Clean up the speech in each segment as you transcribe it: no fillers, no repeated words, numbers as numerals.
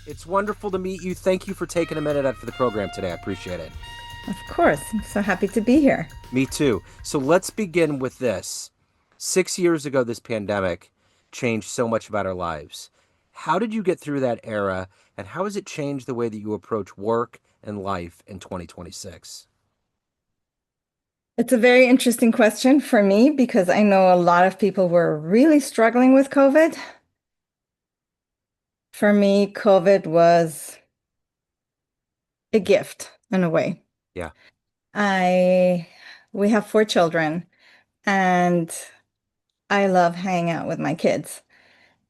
It's wonderful to meet you. Thank you for taking a minute out for the program today. I appreciate it. Of course. I'm so happy to be here. Me too. So let's begin with this. 6 years ago, this pandemic changed so much about our lives. How did you get through that era, and how has it changed the way that you approach work and life in 2026? It's a very interesting question for me because I know a lot of people were really struggling with COVID. For me, COVID was a gift in a way. Yeah, I we have 4 children and I love hanging out with my kids.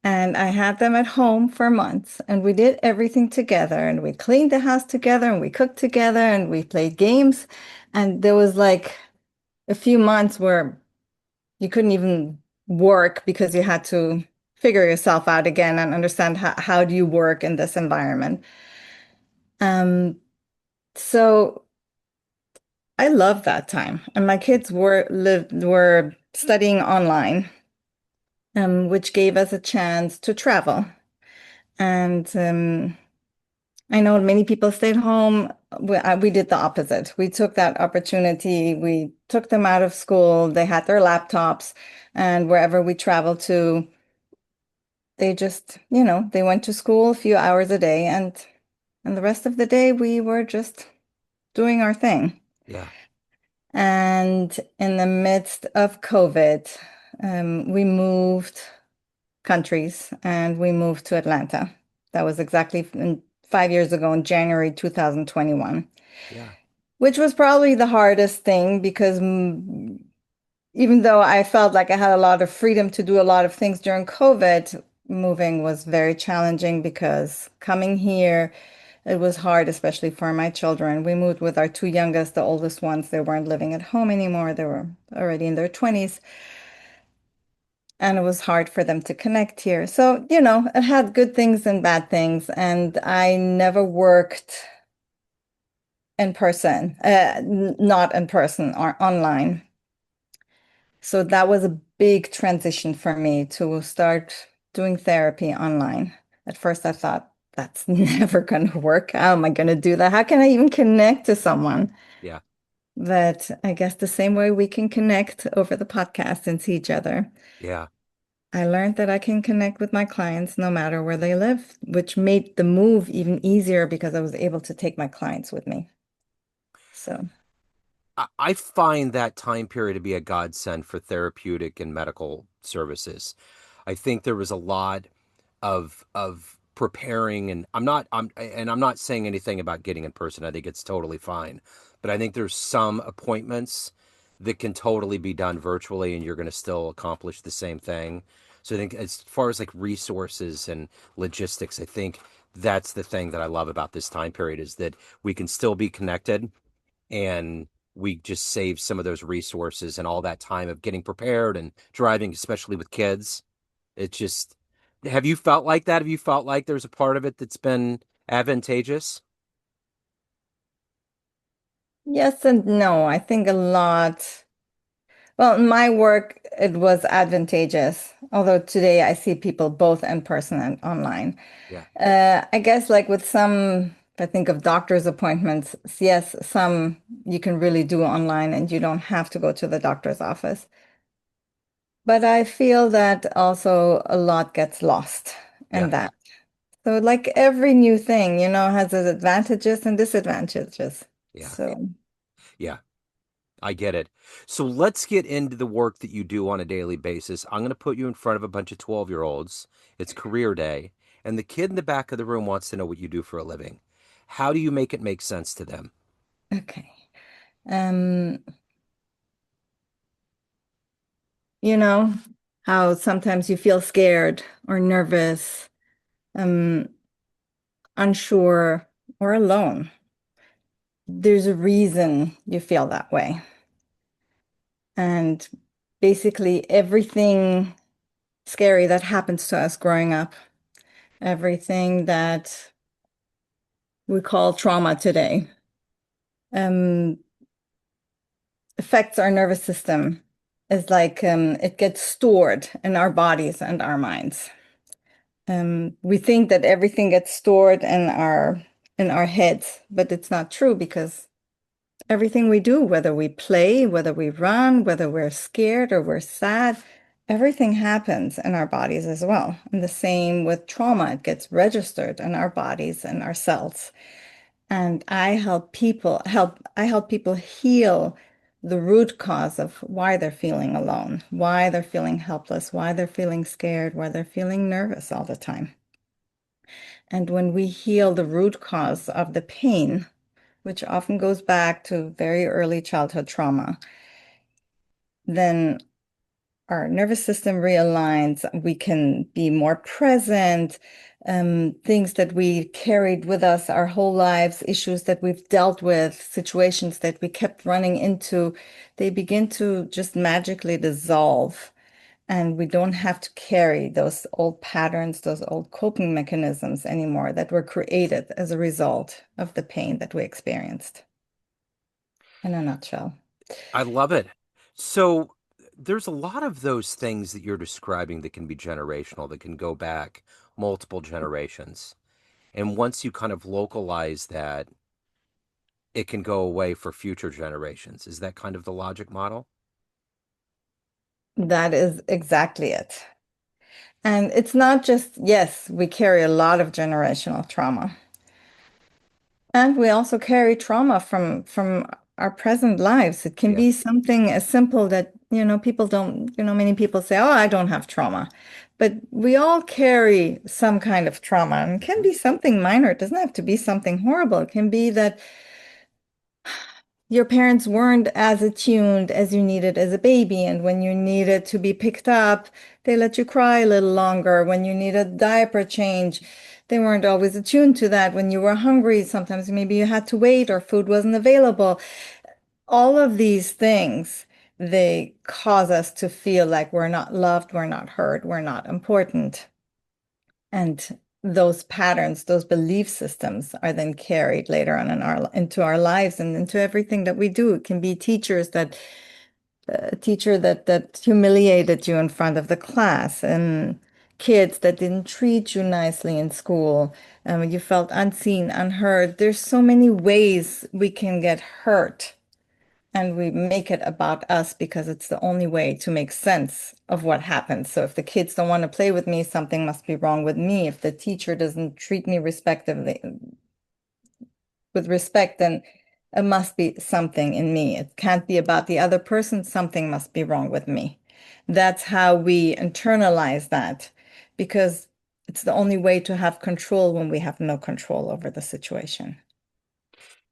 And I had them at home for months and we did everything together and we cleaned the house together and we cooked together and we played games. And there was like a few months where you couldn't even work because you had to figure yourself out again and understand how do you work in this environment. Um, so I love that time. And my kids were studying online, which gave us a chance to travel. And I know many people stayed home. We did the opposite. We took that opportunity. We took them out of school. They had their laptops, and wherever we traveled to, they just, they went to school a few hours a day, and the rest of the day we were just doing our thing. yeah, And in the midst of COVID, we moved countries and we moved to Atlanta. That was exactly 5 years ago in January 2021, yeah, which was probably the hardest thing because even though I felt like I had a lot of freedom to do a lot of things during COVID, moving was very challenging because coming here, it was hard, especially for my children. We moved with our two youngest, the oldest ones. They weren't living at home anymore. They were already in their 20s, and it was hard for them to connect here. So, it had good things and bad things, and I never worked in person, not in person or online. So that was a big transition for me to start doing therapy online. At first, I thought, that's never going to work. How am I going to do that? How can I even connect to someone? yeah, But I guess the same way we can connect over the podcast and see each other. yeah. I learned that I can connect with my clients no matter where they live, which made the move even easier because I was able to take my clients with me. So, I find that time period to be a godsend for therapeutic and medical services. I think there was a lot of preparing, and I'm not saying anything about getting in person. I think it's totally fine. But I think there's some appointments that can totally be done virtually and you're going to still accomplish the same thing. So I think as far as like resources and logistics, I think that's the thing that I love about this time period is that we can still be connected and we just save some of those resources and all that time of getting prepared and driving, especially with kids. It's just, have you felt like that? Have you felt like there's a part of it that's been advantageous? yes and no. I think a lot. Well, in my work, it was advantageous, although today I see people both in person and online. Yeah, I guess like with some, if I think of doctor's appointments, yes, some you can really do online and you don't have to go to the doctor's office. But I feel that also a lot gets lost in yeah, that. So like every new thing, has its advantages and disadvantages. yeah, So, yeah. I get it. So let's get into the work that you do on a daily basis. I'm going to put you in front of a bunch of 12-year-olds. It's career day, and the kid in the back of the room wants to know what you do for a living. How do you make it make sense to them? okay. Um, you know, how sometimes you feel scared or nervous, um, unsure, or alone. There's a reason you feel that way. And basically, everything scary that happens to us growing up, everything that we call trauma today, um, affects our nervous system. It's like it gets stored in our bodies and our minds. We think that everything gets stored in our heads, but it's not true because everything we do, whether we play, whether we run, whether we're scared or we're sad, everything happens in our bodies as well. And the same with trauma, it gets registered in our bodies and our cells. And I help people heal the root cause of why they're feeling alone, why they're feeling helpless, why they're feeling scared, why they're feeling nervous all the time. And when we heal the root cause of the pain, which often goes back to very early childhood trauma, then our nervous system realigns. We can be more present. Things that we carried with us our whole lives, issues that we've dealt with, situations that we kept running into, they begin to just magically dissolve. And we don't have to carry those old patterns, those old coping mechanisms anymore that were created as a result of the pain that we experienced, in a nutshell. I love it. So there's a lot of those things that you're describing that can be generational, that can go back multiple generations. And once you kind of localize that, it can go away for future generations. Is that kind of the logic model? That is exactly it. And it's not just, yes, we carry a lot of generational trauma. And we also carry trauma from our present lives. It can Yeah. be something as simple that, people don't, many people say, "Oh, I don't have trauma." But we all carry some kind of trauma, and it can be something minor. It doesn't have to be something horrible. It can be that your parents weren't as attuned as you needed as a baby, and when you needed to be picked up, they let you cry a little longer. When you needed diaper change, they weren't always attuned to that. When you were hungry, sometimes maybe you had to wait or food wasn't available. All of these things, they cause us to feel like we're not loved, we're not heard, we're not important. And those patterns, those belief systems are then carried later on into our lives and into everything that we do. It can be teachers that a teacher that humiliated you in front of the class, and kids that didn't treat you nicely in school. You felt unseen, unheard. There's so many ways we can get hurt, and we make it about us because it's the only way to make sense of what happened. So if the kids don't want to play with me, something must be wrong with me. If the teacher doesn't treat me respectively with respect, then it must be something in me. It can't be about the other person. Something must be wrong with me. That's how we internalize that because it's the only way to have control when we have no control over the situation.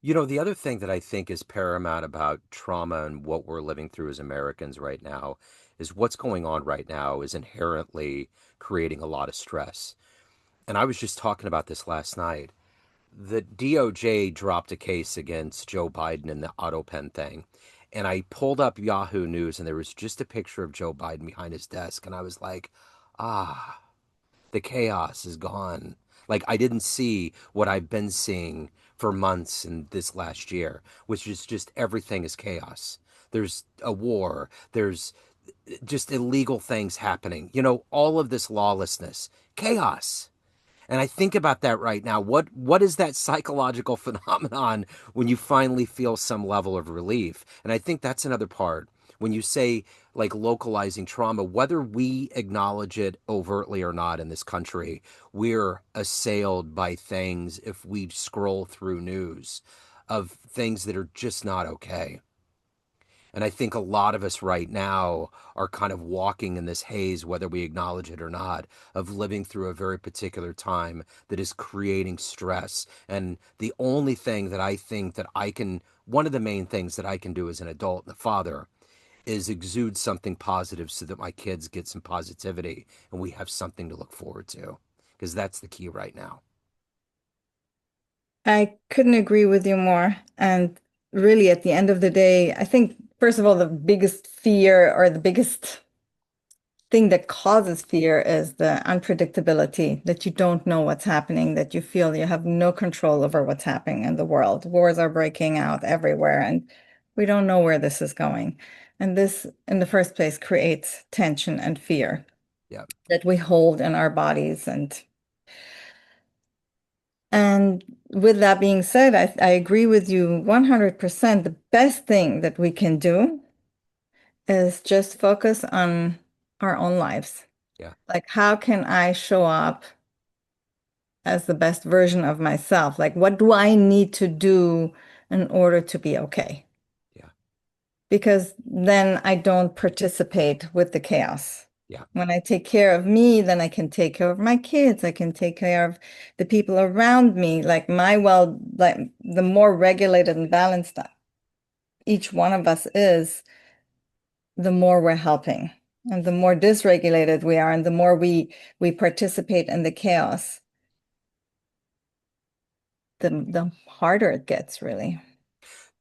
The other thing that I think is paramount about trauma and what we're living through as Americans right now is what's going on right now is inherently creating a lot of stress. And I was just talking about this last night. The DOJ dropped a case against Joe Biden in the auto pen thing. And I pulled up Yahoo News and there was just a picture of Joe Biden behind his desk. And I was like, ah, the chaos is gone. Like I didn't see what I've been seeing for months in this last year, which is just everything is chaos. There's a war. There's just illegal things happening. All of this lawlessness, chaos. And I think about that right now. What is that psychological phenomenon when you finally feel some level of relief? And I think that's another part. When you say like localizing trauma, whether we acknowledge it overtly or not in this country, we're assailed by things if we scroll through news of things that are just not okay. And I think a lot of us right now are kind of walking in this haze, whether we acknowledge it or not, of living through a very particular time that is creating stress. And the only thing that I think that one of the main things that I can do as an adult and a father is exude something positive so that my kids get some positivity and we have something to look forward to. Because that's the key right now. I couldn't agree with you more. And really, at the end of the day, I think, first of all, the biggest fear or the biggest thing that causes fear is the unpredictability, that you don't know what's happening, that you feel you have no control over what's happening in the world. Wars are breaking out everywhere, and we don't know where this is going. And this, in the first place, creates tension and fear Yeah. that we hold in our bodies. And And with that being said, I agree with you 100%. The best thing that we can do is just focus on our own lives. Yeah. Like, how can I show up as the best version of myself? Like, what do I need to do in order to be okay? Yeah. Because then I don't participate with the chaos. Yeah. When I take care of me, then I can take care of my kids. I can take care of the people around me. Like the more regulated and balanced each one of us is, the more we're helping. And the more dysregulated we are, and the more we participate in the chaos, the harder it gets, really.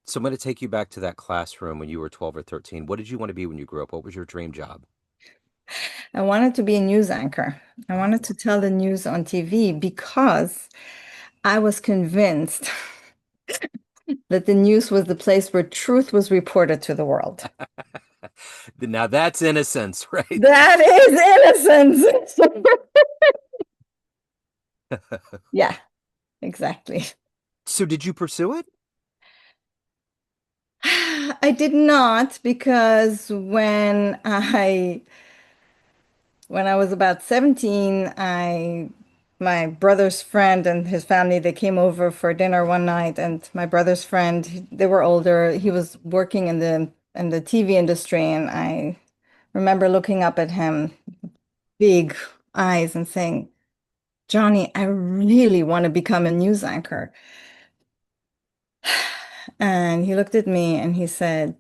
So I'm going to take you back to that classroom when you were 12 or 13. What did you want to be when you grew up? What was your dream job? I wanted to be a news anchor. I wanted Oh. to tell the news on TV because I was convinced that the news was the place where truth was reported to the world. Now that's innocence, right? That is innocence. Yeah, exactly. So did you pursue it? I did not because when I was about 17, I my brother's friend and his family, they came over for dinner one night, and my brother's friend, they were older. He was working in the TV industry, and I remember looking up at him, big eyes, and saying, "Johnny, I really want to become a news anchor." And he looked at me and he said,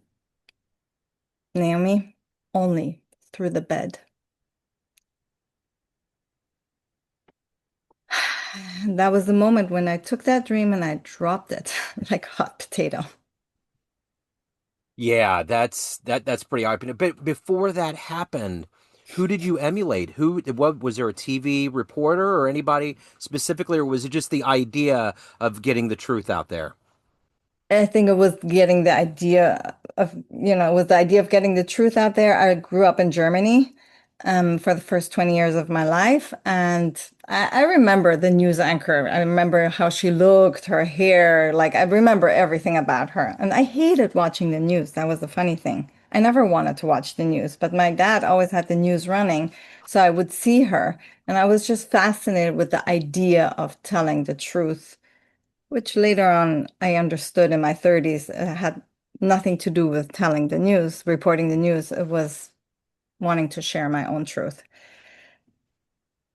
"Naomi, only through the bed." That was the moment when I took that dream and I dropped it like a hot potato. Yeah, that's pretty eye-opening. But before that happened, who did you emulate? What was there a TV reporter or anybody specifically, or was it just the idea of getting the truth out there? I think it was getting the idea of, it was the idea of getting the truth out there. I grew up in Germany for the first 20 years of my life. And I remember the news anchor. I remember how she looked, her hair, like I remember everything about her. And I hated watching the news. That was the funny thing. I never wanted to watch the news, but my dad always had the news running. So I would see her. And I was just fascinated with the idea of telling the truth, which later on I understood in my 30s had nothing to do with telling the news, reporting the news. It was wanting to share my own truth.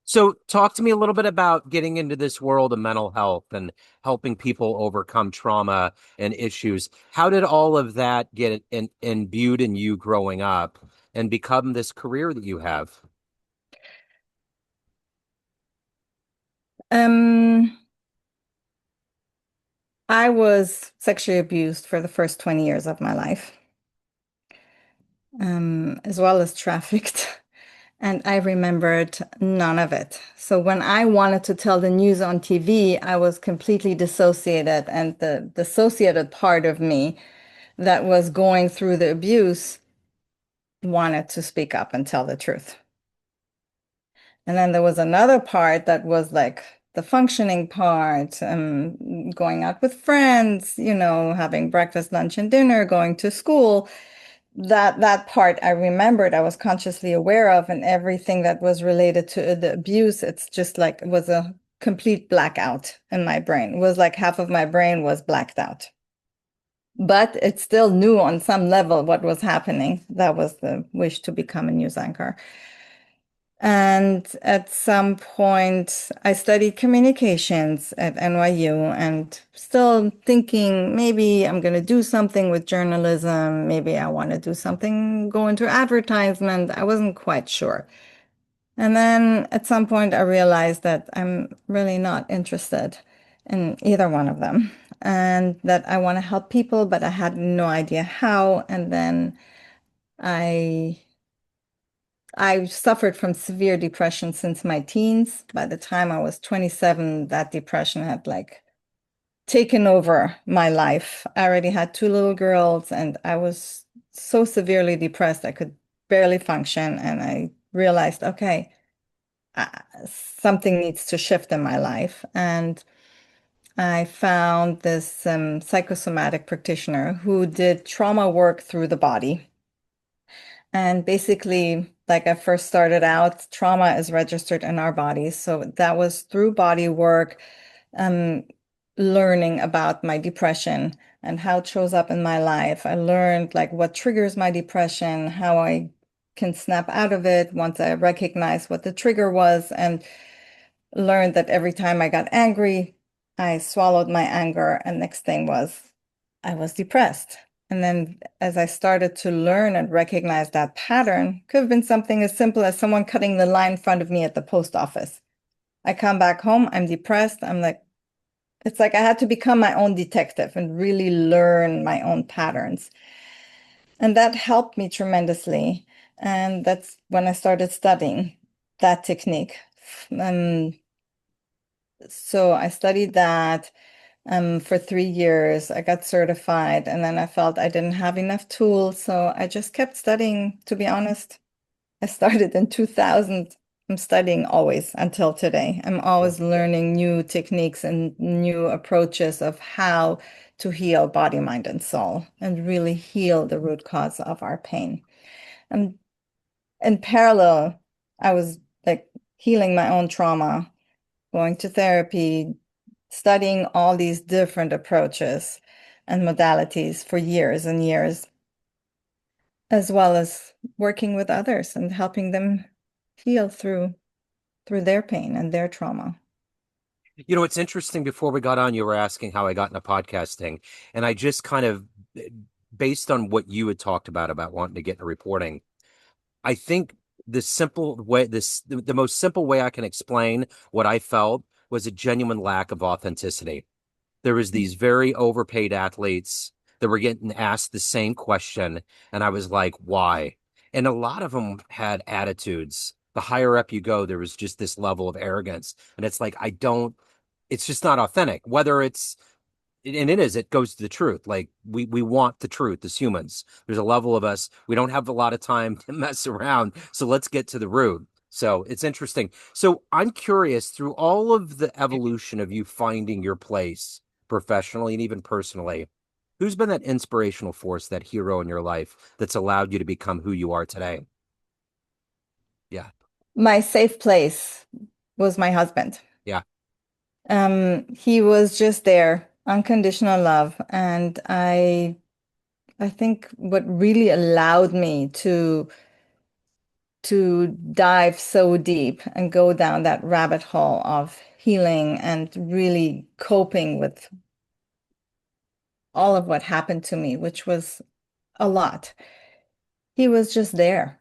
So talk to me a little bit about getting into this world of mental health and helping people overcome trauma and issues. How did all of that get imbued in you growing up and become this career that you have? Um, I was sexually abused for the first 20 years of my life, as well as trafficked. And I remembered none of it. So when I wanted to tell the news on TV, I was completely dissociated. And the dissociated part of me that was going through the abuse wanted to speak up and tell the truth. And then there was another part that was like the functioning part, going out with friends, having breakfast, lunch, and dinner, going to school. That part I remembered, I was consciously aware of, and everything that was related to the abuse, it's just like it was a complete blackout in my brain. It was like half of my brain was blacked out. But it still knew on some level what was happening. That was the wish to become a news anchor. And at some point, I studied communications at NYU and still thinking maybe I'm going to do something with journalism. Maybe I want to do something, go into advertisement. I wasn't quite sure. And then at some point, I realized that I'm really not interested in either one of them and that I want to help people, but I had no idea how. And then I I suffered from severe depression since my teens. By the time I was 27, that depression had like taken over my life. I already had two little girls, and I was so severely depressed I could barely function. And I realized, okay, something needs to shift in my life. And I found this psychosomatic practitioner who did trauma work through the body. And basically, like I first started out, trauma is registered in our bodies. So that was through body work, um, learning about my depression and how it shows up in my life. I learned like what triggers my depression, how I can snap out of it once I recognize what the trigger was, and learned that every time I got angry, I swallowed my anger, and next thing was I was depressed. And then as I started to learn and recognize that pattern, could have been something as simple as someone cutting the line in front of me at the post office. I come back home, I'm depressed. I'm like, it's like I had to become my own detective and really learn my own patterns. And that helped me tremendously. And that's when I started studying that technique. Um, so I studied that for 3 years. I got certified, and then I felt I didn't have enough tools. So I just kept studying, to be honest. I started in 2000. I'm studying always until today. I'm Yeah. always learning new techniques and new approaches of how to heal body, mind, and soul and really heal the root cause of our pain. And in parallel, I was like healing my own trauma, going to therapy, studying all these different approaches and modalities for years and years, as well as working with others and helping them heal through their pain and their trauma. You know, it's interesting. Before we got on, you were asking how I got into podcasting, and I just kind of, based on what you had talked about wanting to get into reporting, I think the simple way, the most simple way I can explain what I felt was a genuine lack of authenticity. There was these very overpaid athletes that were getting asked the same question, and I was like, why? And a lot of them had attitudes. The higher up you go, there was just this level of arrogance, and it's like, I don't, it's just not authentic. Whether it's, and it is, it goes to the truth. Like we want the truth as humans. There's a level of us, we don't have a lot of time to mess around, so let's get to the root. So it's interesting. So I'm curious, through all of the evolution of you finding your place professionally and even personally, who's been that inspirational force, that hero in your life that's allowed you to become who you are today? Yeah. My safe place was my husband. Yeah. He was just there, unconditional love, and I think what really allowed me to dive so deep and go down that rabbit hole of healing and really coping with all of what happened to me, which was a lot. He was just there.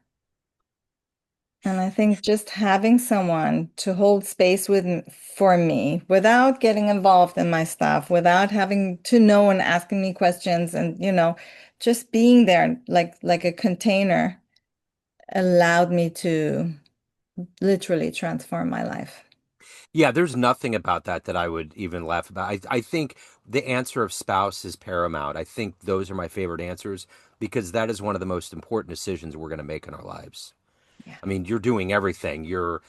And I think just having someone to hold space for me without getting involved in my stuff, without having to know and asking me questions and, just being there like a container allowed me to literally transform my life. Yeah, there's nothing about that that I would even laugh about. I think the answer of spouse is paramount. I think those are my favorite answers because that is one of the most important decisions we're going to make in our lives. Yeah. I mean, you're doing everything. You're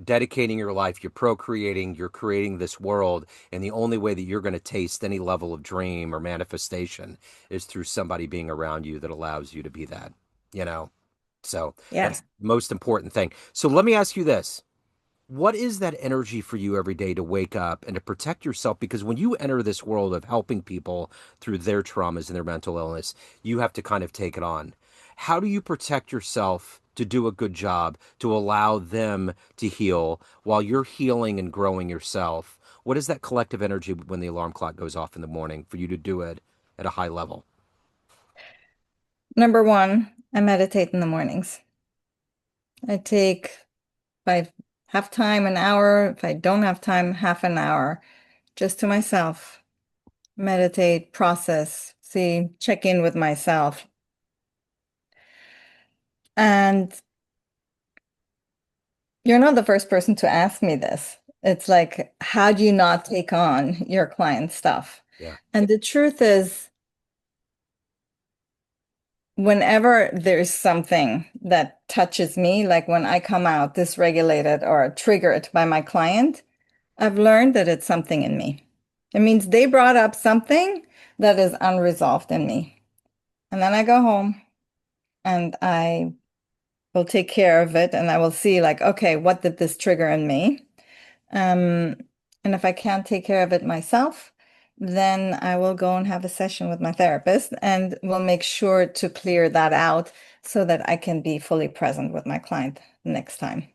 dedicating your life, you're procreating, you're creating this world, and the only way that you're going to taste any level of dream or manifestation is through somebody being around you that allows you to be that, you know? So Yeah. that's the most important thing. So let me ask you this. What is that energy for you every day to wake up and to protect yourself? Because when you enter this world of helping people through their traumas and their mental illness, you have to kind of take it on. How do you protect yourself to do a good job, to allow them to heal while you're healing and growing yourself? What is that collective energy when the alarm clock goes off in the morning for you to do it at a high level? Number one, I meditate in the mornings. I take, if I have time, an hour. If I don't have time, half an hour just to myself. Meditate, process, see, check in with myself. And you're not the first person to ask me this. It's like, how do you not take on your client stuff? Yeah. And the truth is, whenever there's something that touches me, like when I come out dysregulated or triggered by my client, I've learned that it's something in me. It means they brought up something that is unresolved in me. And then I go home and I will take care of it and I will see like, okay, what did this trigger in me? Um, and if I can't take care of it myself, then I will go and have a session with my therapist and we'll make sure to clear that out so that I can be fully present with my client next time.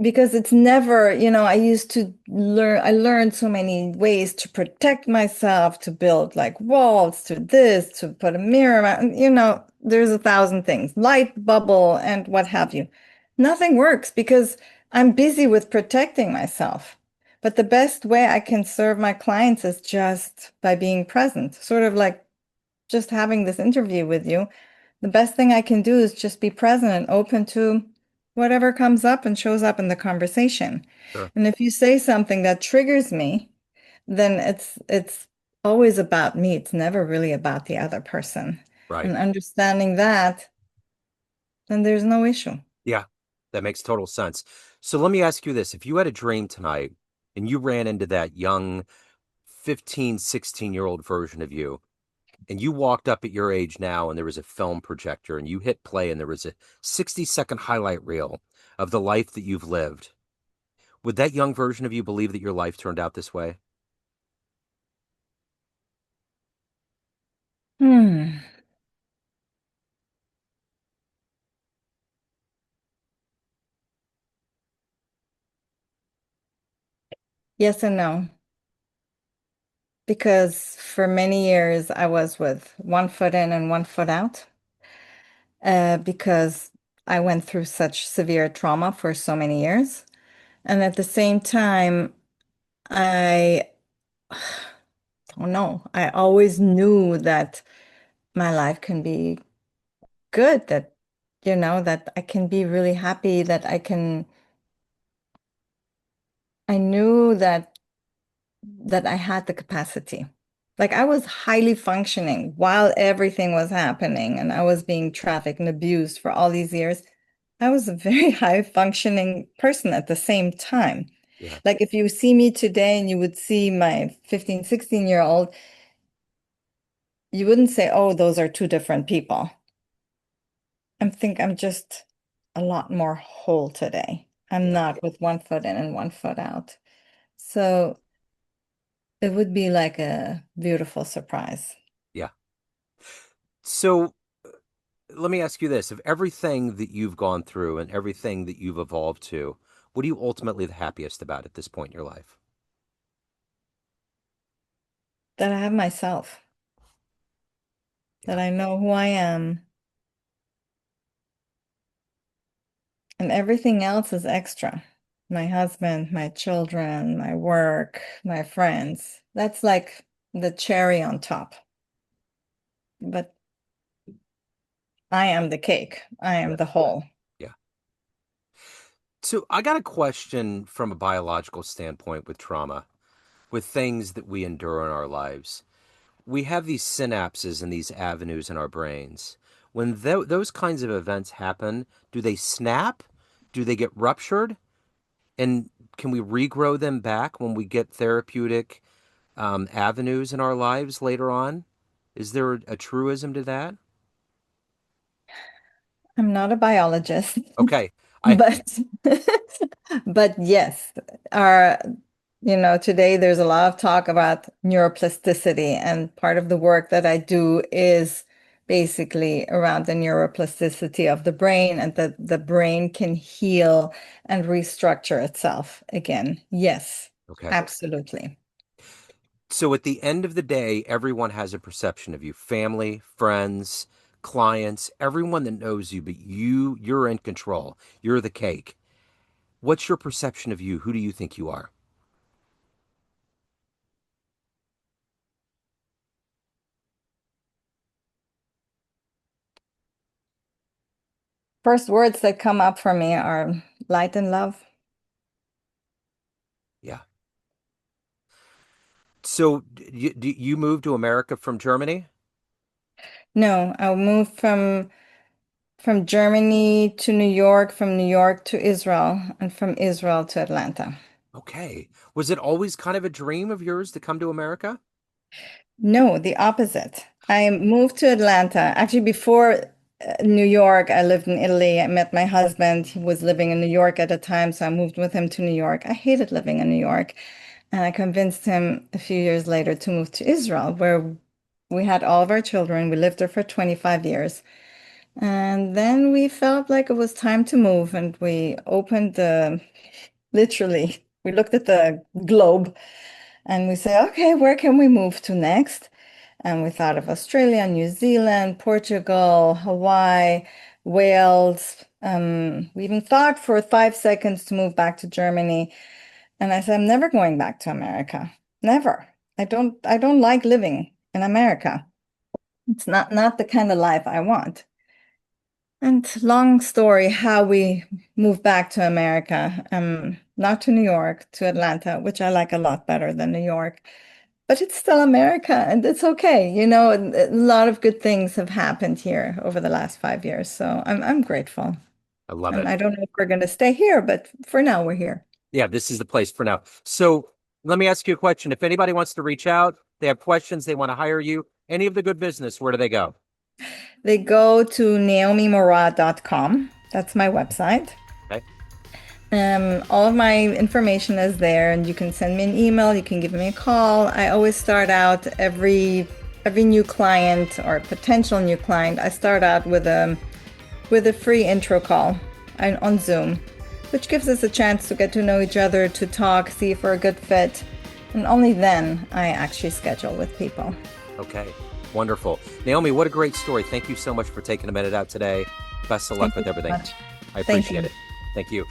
Because it's never, I used to I learned so many ways to protect myself, to build like walls, to this, to put a mirror, there's a thousand things, light bubble and what have you. Nothing works because I'm busy with protecting myself. But the best way I can serve my clients is just by being present, sort of like just having this interview with you. The best thing I can do is just be present and open to whatever comes up and shows up in the conversation. Sure. And if you say something that triggers me, then it's always about me. It's never really about the other person. Right. And understanding that, then there's no issue. Yeah, that makes total sense. So let me ask you this. If you had a dream tonight and you ran into that young 15, 16-year-old version of you, and you walked up at your age now and there was a film projector and you hit play and there was a 60-second highlight reel of the life that you've lived, would that young version of you believe that your life turned out this way? Hmm. Yes and no. Because for many years I was with one foot in and one foot out, because I went through such severe trauma for so many years. And at the same time, I don't know, I always knew that my life can be good, that, that I can be really happy, I knew that I had the capacity. Like I was highly functioning while everything was happening and I was being trafficked and abused for all these years. I was a very high functioning person at the same time. Yeah. Like if you see me today and you would see my 15, 16-year-old, you wouldn't say, oh, those are two different people. I'm just a lot more whole today. I'm Yeah. not with one foot in and one foot out. So it would be like a beautiful surprise. Yeah. So let me ask you this. Of everything that you've gone through and everything that you've evolved to, what are you ultimately the happiest about at this point in your life? That I have myself, that Yeah. I know who I am, and everything else is extra. My husband, my children, my work, my friends. That's like the cherry on top. But I am the cake. I am Yeah. the whole. Yeah. So I got a question from a biological standpoint with trauma, with things that we endure in our lives. We have these synapses and these avenues in our brains. When those kinds of events happen, do they snap? Do they get ruptured? And can we regrow them back when we get therapeutic avenues in our lives later on? Is there a truism to that? I'm not a biologist, Okay. I but but yes, our today there's a lot of talk about neuroplasticity, and part of the work that I do is basically around the neuroplasticity of the brain and that the brain can heal and restructure itself again. Yes, okay. absolutely. So at the end of the day, everyone has a perception of you, family, friends, clients, everyone that knows you, but you're in control. You're the cake. What's your perception of you? Who do you think you are? First words that come up for me are light and love. Yeah. So you moved to America from Germany? No, I moved from Germany to New York, from New York to Israel, and from Israel to Atlanta. Okay. Was it always kind of a dream of yours to come to America? No, the opposite. I moved to Atlanta. Actually, before New York, I lived in Italy. I met my husband. He was living in New York at the time, so I moved with him to New York. I hated living in New York. And I convinced him a few years later to move to Israel, where we had all of our children. We lived there for 25 years. And then we felt like it was time to move, and we opened literally, we looked at the globe and we said, okay, where can we move to next? And we thought of Australia, New Zealand, Portugal, Hawaii, Wales. We even thought for 5 seconds to move back to Germany. And I said, I'm never going back to America. Never. I don't like living in America. It's not the kind of life I want. And long story how we moved back to America, not to New York, to Atlanta, which I like a lot better than New York. But it's still America and it's okay. A lot of good things have happened here over the last 5 years. So I'm grateful. I love And it. I don't know if we're going to stay here, but for now we're here. Yeah, this is the place for now. So let me ask you a question. If anybody wants to reach out, they have questions, they want to hire you, any of the good business, where do they go? They go to naomimorad.com. That's my website. Okay. All of my information is there, and you can send me an email, you can give me a call. I always start out every new client or potential new client, I start out with a free intro call on Zoom, which gives us a chance to get to know each other, to talk, see if we're a good fit. And only then I actually schedule with people. Okay. Wonderful. Naomi, what a great story. Thank you so much for taking a minute out today. Best of luck Thank you with so everything. much. I Thank appreciate you. it. Thank you.